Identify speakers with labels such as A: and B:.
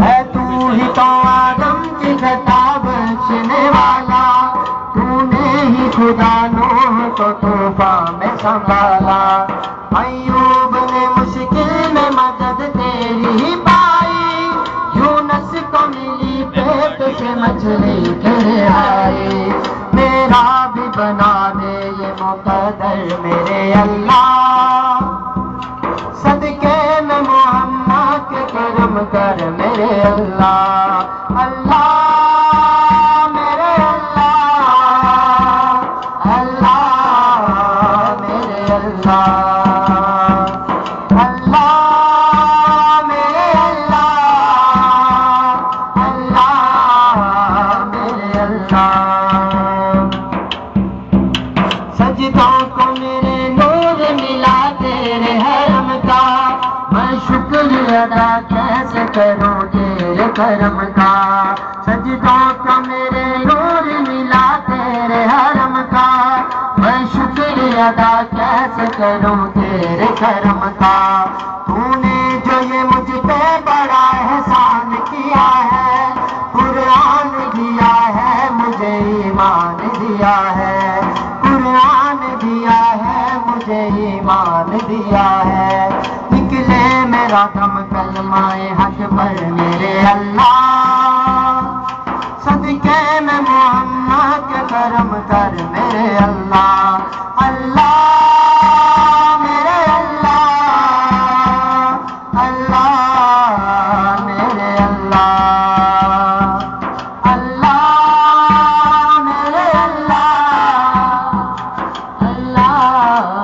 A: ہے تو ہی تو آدم کی خطا بخشنے والا، تو نے ہی خدا نوح کو طوفان میں سنبھالا، ایوب نے مشکل میں مدد تیری ہی پائی، یونس کو ملی پیٹ سے مچھلی تیرے آئی، میرا بھی بنا دے یہ مقدر میرے اللہ، صدقے میں محمد کے کرم کر میرے اللہ، اللہ میرے اللہ، اللہ میرے اللہ، اللہ میرے اللہ، اللہ میرے اللہ، سجدوں کو میرے نور ملا تیرے حرم کا، میں شکر ادا کیسے کروں تیرے کرم کا، سجدوں کو میرے نور ملا تیرے حرم کا، میں شکر ادا کیسے کروں تیرے کرم کا، تو نے جو یہ مجھ پہ بڑا احسان کیا ہے، قرآن دیا ہے مجھے ایمان دیا ہے، قرآن دیا ہے مجھے ایمان دیا ہے، نکلے میرا دم کلمہ حق پر میرے اللہ، صدقے میں محمد کے کرم کر میرے اللہ، اللہ میرے اللہ، اللہ میرے اللہ، اللہ میرے اللہ، اللہ